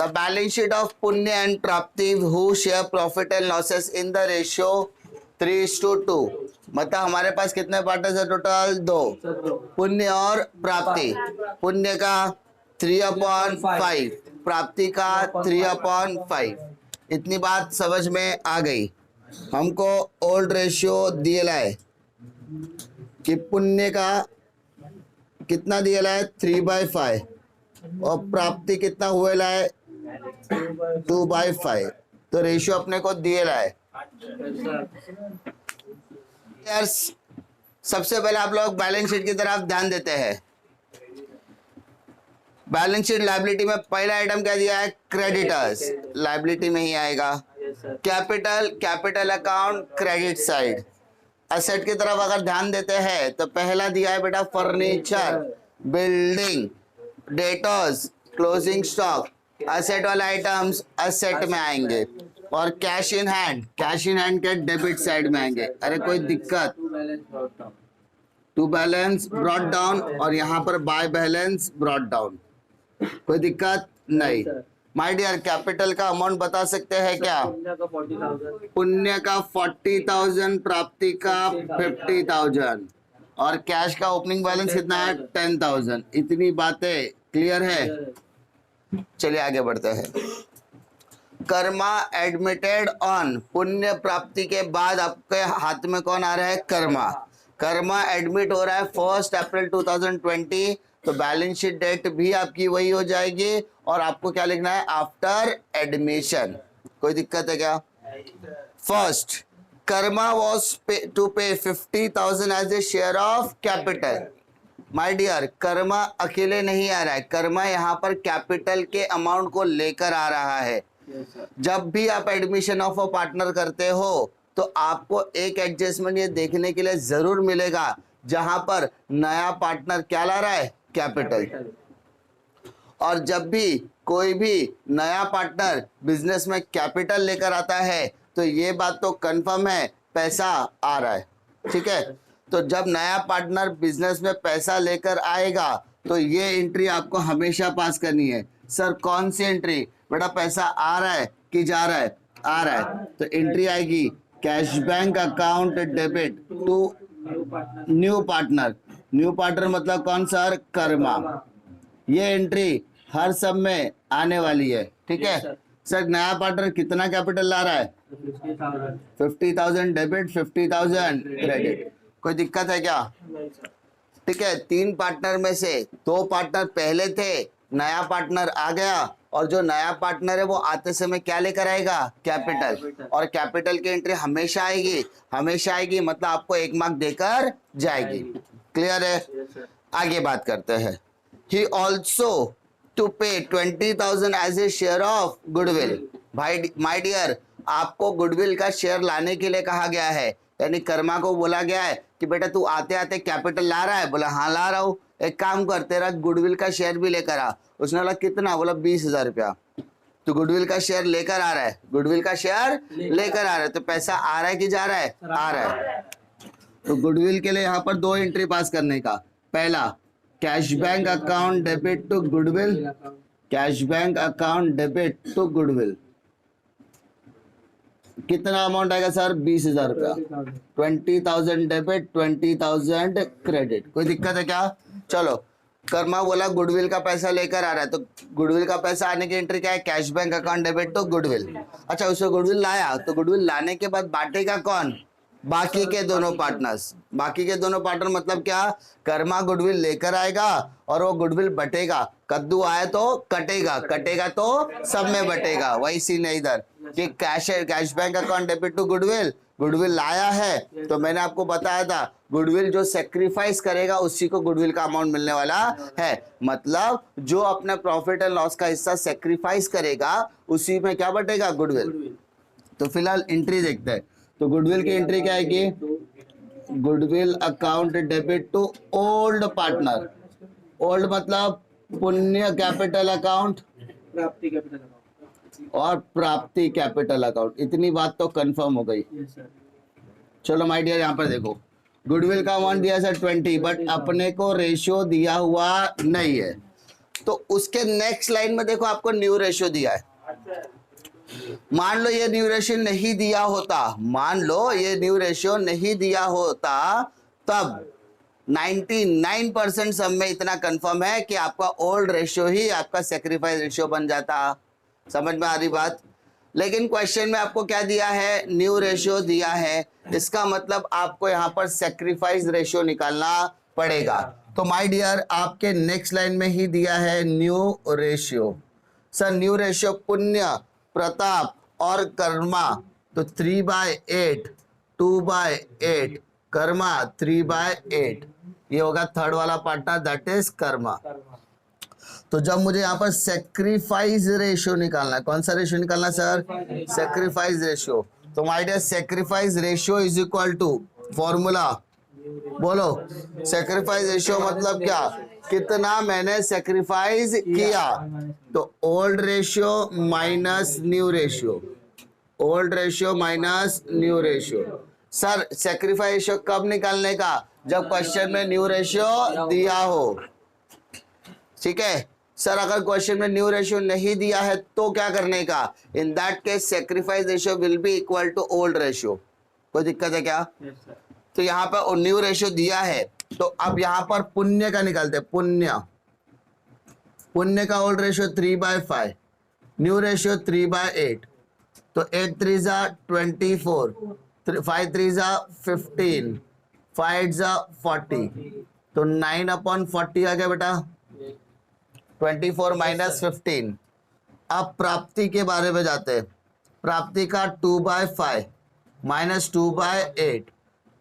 Balance sheet of पुण्य and प्राप्ति who share profit and losses in the ratio 3:2। मतलब हमारे पास कितने पार्टनर्स है टोटल? 2, पुण्य और प्राप्ति। पुण्य का 3/5, प्राप्ति का 3/5। इतनी बात समझ में आ गई। हमको ओल्ड रेशियो दिया है कि पुण्य का कितना दिया है? 3/5 और प्राप्ति कितना हुए है? 2/5। तो रेशियो अपने को दिया है। सबसे पहले आप लोग बैलेंस शीट की तरफ ध्यान देते हैं। बैलेंस शीट लायबिलिटी में पहला आइटम क्या दिया है? क्रेडिटर्स, लायबिलिटी में ही आएगा। Capital account credit side. Asset की तरफ अगर ध्यान देते हैं तो पहला दिया है बेटा furniture, building, debtors, closing stock. Asset वाले आइटम्स एसेट में आएंगे और कैश इन हैंड के डेबिट साइड में आएंगे। अरे कोई दिक्कत? टू बैलेंस ब्रॉट डाउन और यहाँ पर बाय बैलेंस ब्रॉट डाउन, कोई दिक्कत नहीं। माय डियर, कैपिटल का अमाउंट बता सकते हैं क्या? पुण्य का 40,000, प्राप्ति का 50,000 और कैश का ओपनिंग बैलेंस कितना है? 10,000। इतनी बातें क्लियर है? चलिए आगे बढ़ते हैं। कर्मा एडमिटेड ऑन, पुण्य प्राप्ति के बाद आपके हाथ में कौन आ रहा है? कर्मा। कर्मा एडमिट हो रहा है 1 अप्रैल 2020, तो बैलेंस शीट डेट भी आपकी वही हो जाएगी और आपको क्या लिखना है? After admission. कोई दिक्कत है क्या? First, Karma was to pay 50,000 as a share of capital. My dear, Karma अकेले नहीं आ रहा है, कर्मा यहाँ पर कैपिटल के अमाउंट को लेकर आ रहा है। जब भी आप एडमिशन ऑफ अ पार्टनर करते हो तो आपको एक एडजस्टमेंट ये देखने के लिए जरूर मिलेगा, जहां पर नया पार्टनर क्या ला रहा है? कैपिटल। और जब भी कोई भी नया पार्टनर बिजनेस में कैपिटल लेकर आता है तो ये बात तो कंफर्म है, पैसा आ रहा है। ठीक है, तो जब नया पार्टनर बिजनेस में पैसा लेकर आएगा तो ये एंट्री आपको हमेशा पास करनी है। सर कौन सी एंट्री? बेटा पैसा आ रहा है कि जा रहा है? आ रहा है, तो एंट्री आएगी cash bank account debit to new partner. New partner मतलब कौन सर? कर्मा। ये एंट्री हर सब में आने वाली है। ठीक है सर, नया पार्टनर कितना कैपिटल ला रहा है? 50,000 डेबिट, 50,000 क्रेडिट। कोई दिक्कत है क्या? ठीक है, 3 पार्टनर में से 2 पार्टनर पहले थे, नया पार्टनर आ गया और जो नया पार्टनर है वो आते समय क्या लेकर आएगा? कैपिटल। और कैपिटल की एंट्री हमेशा आएगी, हमेशा आएगी, मतलब आपको 1 मार्क देकर जाएगी। क्लियर है? आगे बात करते हैं। He also to pay 20,000 as a share of goodwill. भाई माय डियर, आपको गुडविल का शेयर लाने के लिए कहा गया है, यानी कर्मा को बोला गया है कि बेटा तू आते आते कैपिटल ला रहा है? बोला हाँ ला रहा हूं, एक काम कर तेरा गुडविल का शेयर भी लेकर आ। उसने बोला कितना? बोला 20,000 रुपया। तो गुडविल का शेयर लेकर आ रहा है, गुडविल का शेयर लेकर आ रहा है, तो पैसा आ रहा है कि जा रहा है? आ रहा है। तो गुडविल के लिए यहाँ पर 2 एंट्री पास करने का। पहला, cash bank account debit to goodwill, cash bank account debit to goodwill. कितना अमाउंट आएगा सर? 20,000 रुपया। 20,000 डेबिट, 20,000 क्रेडिट। कोई दिक्कत है क्या? चलो, कर्मा बोला गुडविल का पैसा लेकर आ रहा है, तो गुडविल का पैसा आने की एंट्री क्या है? Cash bank account debit to goodwill. अच्छा, उसको गुडविल लाया, तो गुडविल लाने के बाद बांटेगा कौन? बाकी के दोनों पार्टनर्स। बाकी के दोनों पार्टनर मतलब क्या? कर्मा गुडविल लेकर आएगा और वो गुडविल बटेगा। कद्दू आए तो कटेगा, कटेगा तो सब में बटेगा। वही सीन है इधर कि cash bank account debit to goodwill, goodwill लाया है तो मैंने आपको बताया था गुडविल जो सेक्रीफाइस करेगा उसी को गुडविल का अमाउंट मिलने वाला है। मतलब जो अपना प्रॉफिट एंड लॉस का हिस्सा सेक्रीफाइस करेगा उसी में क्या बटेगा? गुडविल। तो फिलहाल एंट्री देखते हैं। तो गुडविल की एंट्री क्या आएगी? Goodwill account debit to old partner. Old मतलब Punya capital account, Prapti capital account और प्राप्ति कैपिटल अकाउंट। इतनी बात तो कंफर्म हो गई। चलो माय डियर, यहाँ पर देखो गुडविल का अमाउंट दिया सर 20, बट अपने को रेशियो दिया हुआ नहीं है। तो उसके नेक्स्ट लाइन में देखो आपको न्यू रेशियो दिया है। मान लो ये न्यू रेशियो नहीं दिया होता, मान लो ये न्यू रेशियो नहीं दिया होता, तब 99% सब में इतना कंफर्म है कि आपका ओल्ड रेशियो ही आपका सेक्रीफाइस रेशियो बन जाता। समझ में आ रही बात? लेकिन क्वेश्चन में आपको क्या दिया है? न्यू रेशियो दिया है, इसका मतलब आपको यहाँ पर सेक्रीफाइस रेशियो निकालना पड़ेगा। तो माय डियर, आपके नेक्स्ट लाइन में ही दिया है new ratio. Sir new ratio पुण्य, प्रताप और कर्मा, तो 3/8, 2/8, कर्मा 3/8, ये होगा थर्ड वाला पार्टनर, दैट इज कर्मा। तो जब मुझे यहाँ पर सेक्रीफाइस रेशियो निकालना है, कौन सा रेशियो निकालना सर? Sacrifice ratio. तो my dear, sacrifice ratio is equal to, formula बोलो, सेक्रीफाइस रेशियो मतलब क्या? कितना मैंने सेक्रीफाइस किया। तो old ratio minus new ratio, old ratio minus new ratio. Sir sacrifice ratio कब निकालने का? जब क्वेश्चन में न्यू रेशियो दिया हो। ठीक है सर, अगर क्वेश्चन में न्यू रेशियो नहीं दिया है तो क्या करने का? In that case sacrifice ratio will be equal to old ratio. कोई दिक्कत है क्या? तो यहाँ पर न्यू रेशियो दिया है, तो अब यहाँ पर पुण्य का निकालते हैं। पुण्य, पुण्य का ओल्ड रेशियो 3/5, न्यू रेशियो 3/8, तो 8 3 जा 24, 5 3 जा 15, 5 जा 40, तो 9/40 आ गया बेटा, 24 माइनस 15। अब प्राप्ति के बारे में जाते हैं। प्राप्ति का 2/5 माइनस 2/8,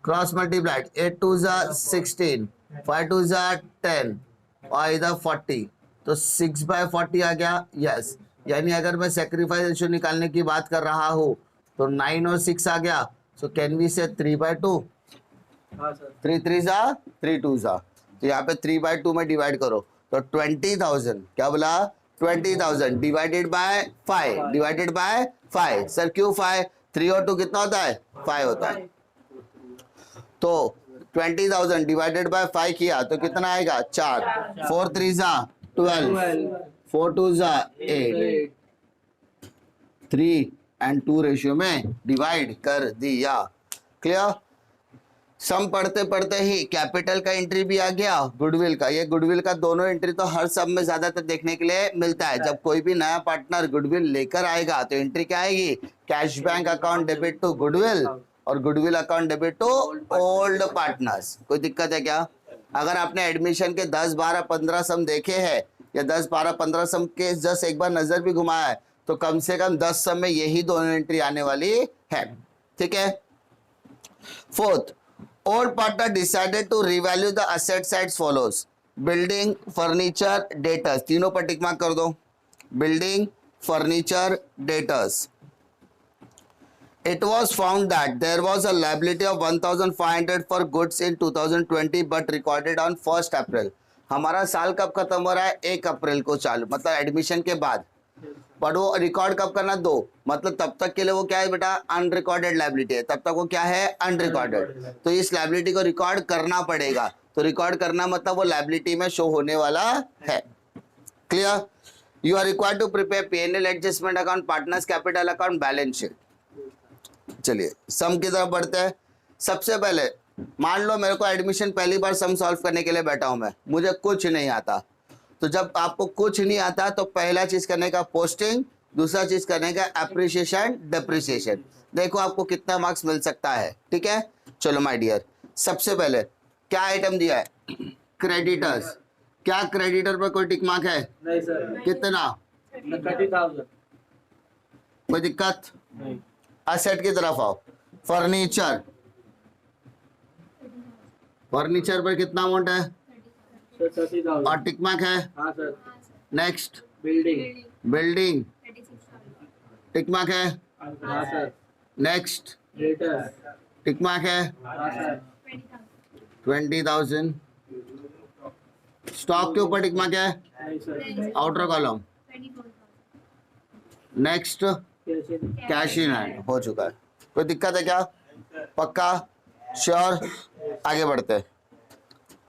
क्रॉस मल्टीप्लाइड, 8 2 जा 16, 5 2 जा 10 और इधर 40, तो 6/40 आ गया। यस, यानी अगर मैं सेक्रीफाइस रेशियो निकालने की बात कर रहा हूँ तो 9 और 6 आ गया। सो कैन वी से 3/2, 3 3 जा 3 2 जा, तो यहाँ पे 3/2 में डिवाइड करो तो 20,000, क्या बोला? 20,000 divided by 5, divided by 5। Sir क्यों 5? 3 और 2 कितना होता है? 5 होता है। तो 20,000 डिवाइडेड बाय 5 किया तो कितना आएगा? 4, 4 3 जा 12, 4 2 जा 8, 3 and 2 रेशियो में डिवाइड कर दिया। क्लियर? सम पढ़ते पढ़ते ही कैपिटल का एंट्री भी आ गया, गुडविल का। ये गुडविल का दोनों एंट्री तो हर सब में ज्यादातर देखने के लिए मिलता है। जब कोई भी नया पार्टनर गुडविल लेकर आएगा तो एंट्री क्या आएगी? Cash bank account debit to goodwill और goodwill account debit to old partners. कोई दिक्कत है क्या? अगर आपने एडमिशन के 10 12 15 सम देखे हैं या 10 12 15 सम के जस्ट एक बार नजर भी घुमाया है तो कम से कम 10 सम में यही दोनों एंट्री आने वाली है। ठीक है। Fourth, old partner decided to revalue the assets as follows: building, furniture, debtors। तीनों पर टिक मार्क कर दो। building, furniture, debtors। It was found that there was a liability of 1,500 for goods in 2020 but recorded on 1st April। हमारा साल कब खत्म हो रहा है? 1 अप्रैल को चालू, मतलब एडमिशन के बाद। पर वो रिकॉर्ड कब करना? 2, मतलब तब तक के लिए वो क्या है बेटा? अनरिकॉर्डेड लायबिलिटी है, तब तक वो क्या है? अनरिकॉर्डेड। तो इस लायबिलिटी को रिकॉर्ड करना पड़ेगा। तो रिकॉर्ड करना मतलब वो लायबिलिटी में शो होने वाला है। Clear? You are required to prepare P&L adjustment account, partners capital account, balance sheet. चलिए सम की तरफ बढ़ते हैं। सबसे पहले मान लो मेरे को एडमिशन पहली बार सम सॉल्व करने के लिए बैठा हूं मैं, मुझे कुछ नहीं आता। तो जब आपको कुछ नहीं आता तो पहला चीज करने का पोस्टिंग, दूसरा चीज करने का एप्रिसिएशन, डेप्रिसिएशन। देखो आपको कितना मार्क्स मिल सकता है। ठीक है, चलो माय डियर, सबसे पहले क्या आइटम दिया है? क्रेडिटर्स। क्या क्रेडिटर पर कोई टिक मार्क है? नहीं सर। कितना? 30,000। कोई दिक्कत? नहीं। असेट की तरफ आओ। फर्नीचर, फर्नीचर पर कितना अमाउंट है? 30,000। और टिक मार्क है? हाँ sir. Next, building. Building, tick mark है? हाँ sir. Next, debtors. Tick mark है? हाँ सर। 20,000। स्टॉक के ऊपर टिक मार्क है? नहीं sir. Outer column. Next, cash in hand हो चुका है। कोई दिक्कत है क्या? पक्का? श्योर? आगे बढ़ते हैं।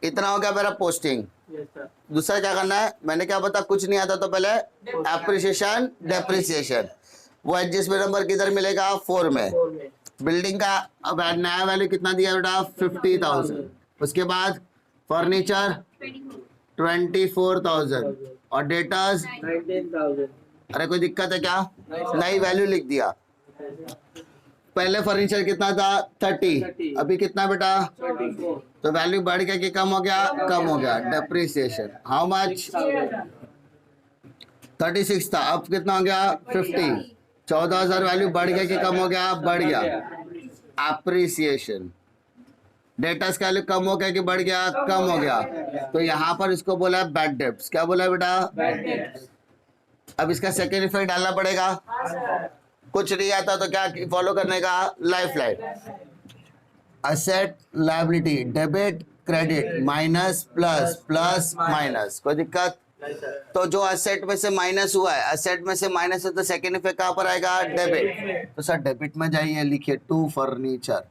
इतना हो गया मेरा पोस्टिंग। Yes, sir. दूसरा क्या करना है, मैंने क्या बता, कुछ नहीं आता तो पहले एप्रिसिएशन डेप्रिसिएशन, वो एडजस्टमेंट नंबर किधर मिलेगा 4 में। 4 में। बिल्डिंग का अब नया वैल्यू कितना दिया बेटा 50,000, उसके बाद फर्नीचर 24,000 और डेटर्स 19,000। अरे कोई दिक्कत है क्या, नई वैल्यू लिख दिया। पहले फर्नीचर कितना था 30, अभी कितना बेटा 34। तो वैल्यू बढ़ गया कि कम हो गया, कम हो गया। डेप्रिसिएशन हाउ मच 36 था, अब कितना हो गया 50, 14,000 वैल्यू बढ़ गया कि कम हो गया, बढ़ गया। एप्रिसिएशन डेटर्स का वैल्यू कम हो गया कि बढ़ गया, कम हो गया। तो यहाँ पर इसको बोला बैड डेब्ट्स, क्या बोला बेटा, अब इसका सेकेंड इफेक्ट डालना पड़ेगा। कुछ नहीं आता तो क्या फॉलो करने का, life line asset liability debit credit minus plus plus minus, कोई दिक्कत। तो जो असेट में से माइनस हुआ है, असेट में से माइनस है तो सेकेंड इफेक्ट कहाँ पर आएगा, डेबिट। तो सर डेबिट में जाइए, लिखिए टू फर्नीचर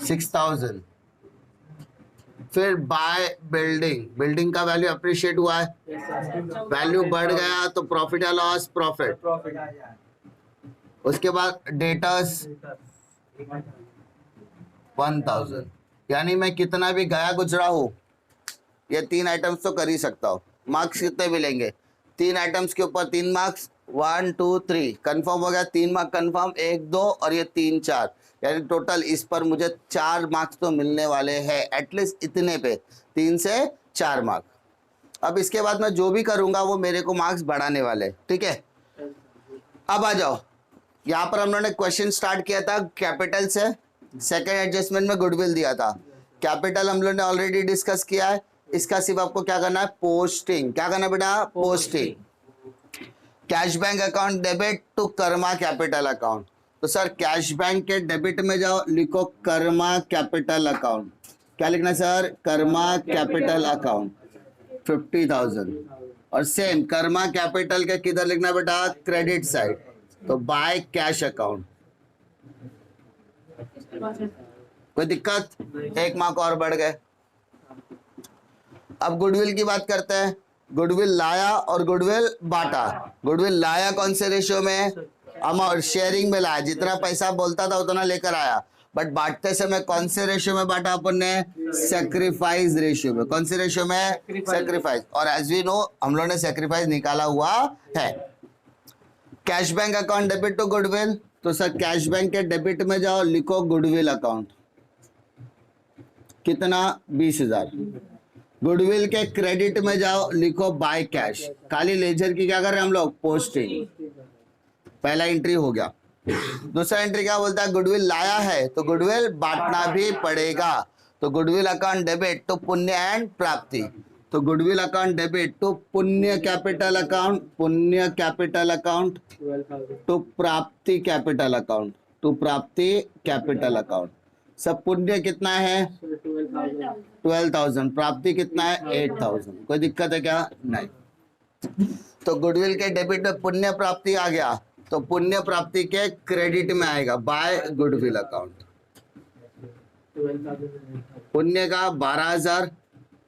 6,000, फिर बाय बिल्डिंग, बिल्डिंग का वैल्यू अप्रिशिएट हुआ है, वैल्यू बढ़ गया तो प्रॉफिट या लॉस, प्रॉफिट। उसके बाद डेटर्स 1,000, यानी मैं कितना भी गया गुजरा हूं, ये 3 आइटम्स तो कर ही सकता हूँ। मार्क्स कितने मिलेंगे, 3 आइटम्स के ऊपर 3 मार्क्स, 1 2 3 कंफर्म हो गया, 3 मार्क कंफर्म, 1 2 और ये 3 4, यानी टोटल इस पर मुझे 4 मार्क्स तो मिलने वाले हैं, एटलीस्ट इतने पे 3 से 4 मार्क। अब इसके बाद मैं जो भी करूंगा वो मेरे को मार्क्स बढ़ाने वाले, ठीक है। अब आ जाओ, यहाँ पर हम लोगों ने क्वेश्चन स्टार्ट किया था कैपिटल से, सेकेंड एडजस्टमेंट में गुडविल दिया था। कैपिटल हम लोग ने ऑलरेडी डिस्कस किया है, इसका सिर्फ आपको क्या करना है, पोस्टिंग। क्या करना है बेटा, posting. Cash bank account debit to Karma capital account, तो सर कैश बैंक के डेबिट में जाओ, लिखो कर्मा कैपिटल अकाउंट। क्या लिखना है सर, कर्मा कैपिटल अकाउंट 50,000। और सेम कर्मा कैपिटल के किधर लिखना है बेटा, क्रेडिट साइड, तो बाय कैश अकाउंट। कोई दिक्कत, 1 मार्क और बढ़ गए। अब गुडविल की बात करते हैं। गुडविल लाया और गुडविल बांटा। गुडविल लाया कौन से रेशियो में, अमाउंट शेयरिंग में लाया, जितना पैसा बोलता था उतना लेकर आया। बट बांटते समय कौन से रेशियो में बांटा अपन ने, सेक्रीफाइस रेशियो में। कौन से रेशियो में, सेक्रीफाइस। और एज वी नो हम लोगों ने सेक्रीफाइस निकाला हुआ है। Cash bank account debit to goodwill, तो सर कैश बैंक के डेबिट में जाओ, लिखो गुडविल अकाउंट, कितना 20,000। गुडविल के क्रेडिट में जाओ, लिखो बाय कैश। खाली लेजर की क्या कर रहे हैं हम लोग, पोस्टिंग। पहला एंट्री हो गया। दूसरा एंट्री क्या बोलता है, गुडविल लाया है तो गुडविल बांटना भी पड़ेगा, तो गुडविल अकाउंट डेबिट टू पुण्य एंड प्राप्ति। तो गुडविल अकाउंट डेबिट टू पुण्य कैपिटल अकाउंट, पुण्य कैपिटल अकाउंट 12,000। टू प्राप्ति कैपिटल अकाउंट, टू प्राप्ति कैपिटल अकाउंट। सब पुण्य कितना है 12,000। 12,000, प्राप्ति कितना है 8,000। कोई दिक्कत है क्या, नहीं। तो गुडविल के डेबिट में पुण्य प्राप्ति आ गया, तो पुण्य प्राप्ति के क्रेडिट में आएगा बाय गुडविल अकाउंट। 12,000। पुण्य का 12,000,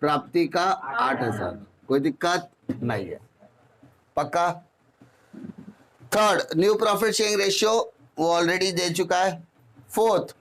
प्राप्ति का 8,000। कोई दिक्कत नहीं है, पक्का। Third, new profit sharing ratio वो ऑलरेडी दे चुका है। Fourth,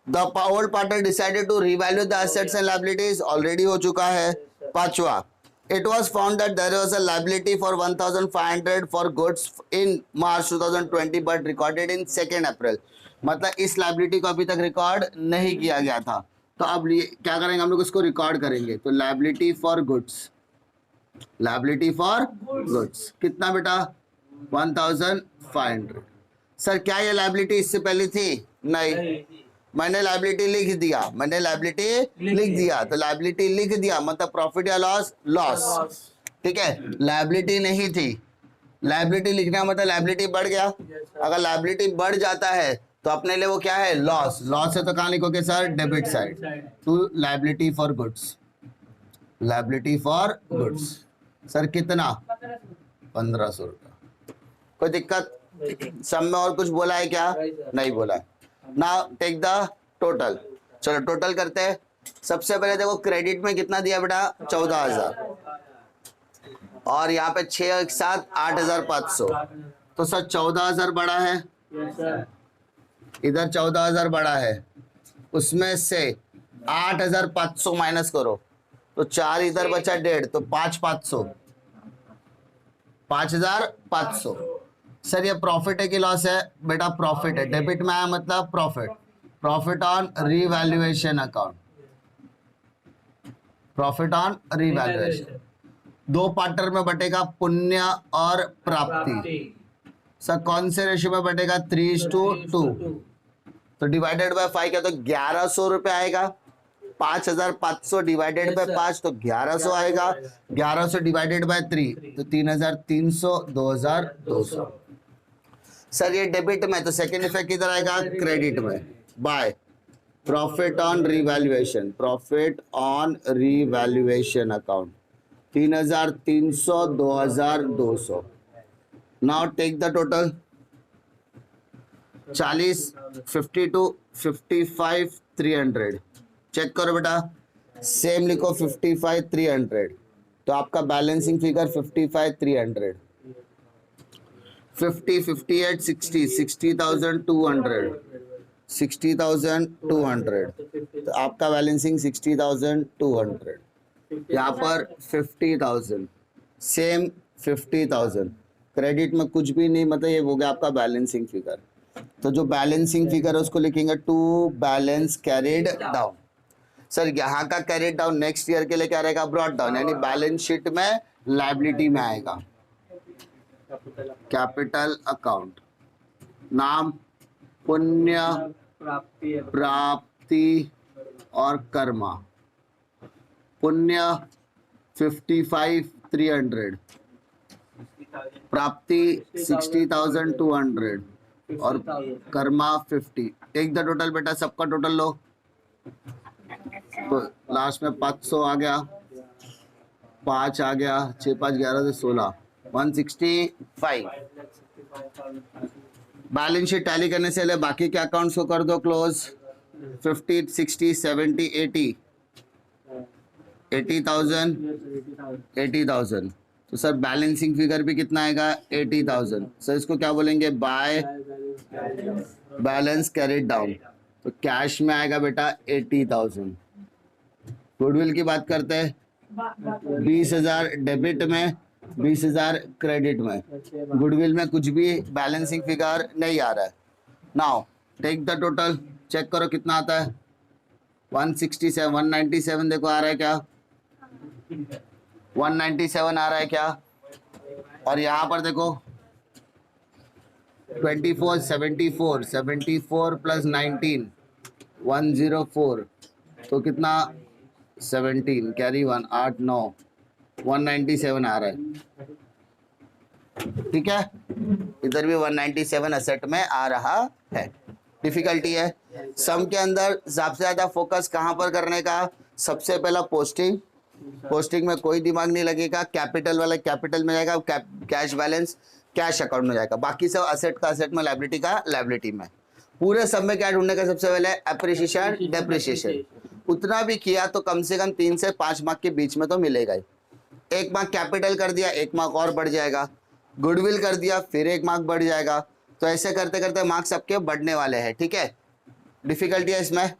the old partner decided to revalue the assets and liabilities, already हो चुका है। पांचवा, it was found that there was a liability for 1,500 for goods in March 2020 but recorded in 2nd April, मतलब इस liability को अभी तक record नहीं किया गया था। तो अब क्या करेंगे हम लोग, इसको रिकॉर्ड करेंगे। तो liability for goods, liability for goods कितना बेटा 1,500। सर क्या ये लाइबिलिटी इससे पहले थी, नहीं। मैंने लाइबिलिटी लिख दिया, मैंने लाइबिलिटी लिख दिया, तो लाइबिलिटी लिख दिया मतलब प्रॉफिट या लॉस, लॉस, ठीक है। लाइबिलिटी नहीं थी, लाइबिलिटी लिखना मतलब लाइबिलिटी बढ़ गया। अगर लाइबिलिटी बढ़ जाता है तो अपने लिए वो क्या है, लॉस। लॉस है तो कहाँ लिखोगे sir, debit side, to liability for goods, liability for goods. Sir कितना 1,500 रुपया। कोई दिक्कत, सब में और कुछ बोला है क्या, नहीं बोला है। Now take the total. चलो टोटल करते हैं। सबसे पहले देखो क्रेडिट में कितना दिया बेटा 14,000 और यहाँ पे 6 एक साथ 8,500, तो सर 14,000 बड़ा है, यस सर, इधर 14,000 बड़ा है, उसमें से 8,500 माइनस करो तो 4 इधर बचा 1.5, तो 5,500, 5,500। सर ये प्रॉफिट है कि लॉस है बेटा? प्रॉफिट है। डेबिट में आया मतलब profit, profit on revaluation account, profit on revaluation. दो पार्टनर में बटेगा पुण्य और प्राप्ति। सर कौन से रेशियो में बटेगा? 3:2, तो डिवाइडेड बाय 5 क्या, तो 1,100 रुपए आएगा। 5,500 डिवाइडेड बाय 5 तो 1,100 आएगा। 1,100 डिवाइडेड बाय 3 तो 3,300, 2,200। सर ये डेबिट में, तो सेकेंड इफेक्ट किधर आएगा? क्रेडिट में, by profit on revaluation, profit on revaluation account 3,300, 2,200। Now take the total 40, 52, 55, 300। Check करो बेटा, सेम लिखो 55, 300, तो आपका बैलेंसिंग फिगर 55, 300। 50, 58, 60, 60,200, 60,200, तो आपका बैलेंसिंग 60,200। यहाँ पर 50,000, सेम 50,000। क्रेडिट में कुछ भी नहीं, मतलब ये हो गया आपका बैलेंसिंग फिगर। तो जो बैलेंसिंग फिगर है उसको लिखेंगे to balance carried down. Sir यहाँ का कैरिड डाउन नेक्स्ट ईयर के लिए क्या रहेगा? ब्रॉट डाउन, यानी बैलेंस शीट में लायबिलिटी में आएगा। कैपिटल अकाउंट, नाम पुण्य, प्राप्ति और कर्मा। पुण्य 55, 300, प्राप्ति 60,200 और कर्मा 50। टेक द टोटल बेटा, सबका टोटल लो, तो लास्ट में 500 आ गया, 5 आ गया, 6, 5, 11 से 16, 165। बैलेंस शीट टैली करने से पहले बाकी के अकाउंट्स को कर दो क्लोज। 50, 60, 70, 80, 80,000, 80,000। तो सर बैलेंसिंग फिगर भी कितना आएगा? 80,000। सर इसको क्या बोलेंगे? By balance carried down. तो कैश में आएगा बेटा 80,000। गुडविल की बात करते हैं, 20,000 डेबिट में, 20,000 क्रेडिट में। गुडविल में कुछ भी बैलेंसिंग फिगर नहीं आ रहा है। Now take the total, check करो कितना आता है। 167, 197 देखो आ रहा है क्या? 197 आ रहा है क्या? और यहाँ पर देखो 24, 74, 74 प्लस 19, 104, तो कितना? 17 कैरी 1, 8, 9, 197 आ रहा है। ठीक है, इधर भी 197 असेट में आ रहा है। डिफिकल्टी है सम के अंदर सबसे ज्यादा फोकस कहाँ पर करने का? सबसे पहला पोस्टिंग, पोस्टिंग में कोई दिमाग नहीं लगेगा। कैपिटल वाला कैपिटल में जाएगा, कैश बैलेंस कैश अकाउंट में जाएगा, बाकी सब असेट का असेट में, लायबिलिटी का लायबिलिटी में। पूरे सब में क्या ढूंढने का? सबसे पहले एप्रिसिएशन, डेप्रिसिएशन। उतना भी किया तो कम से कम 3 से 5 मार्क के बीच में तो मिलेगा ही। 1 मार्क कैपिटल कर दिया, 1 मार्क और बढ़ जाएगा। गुडविल कर दिया, फिर 1 मार्क बढ़ जाएगा। तो ऐसे करते करते मार्क्स आपके बढ़ने वाले हैं। ठीक है, डिफिकल्टी है इसमें।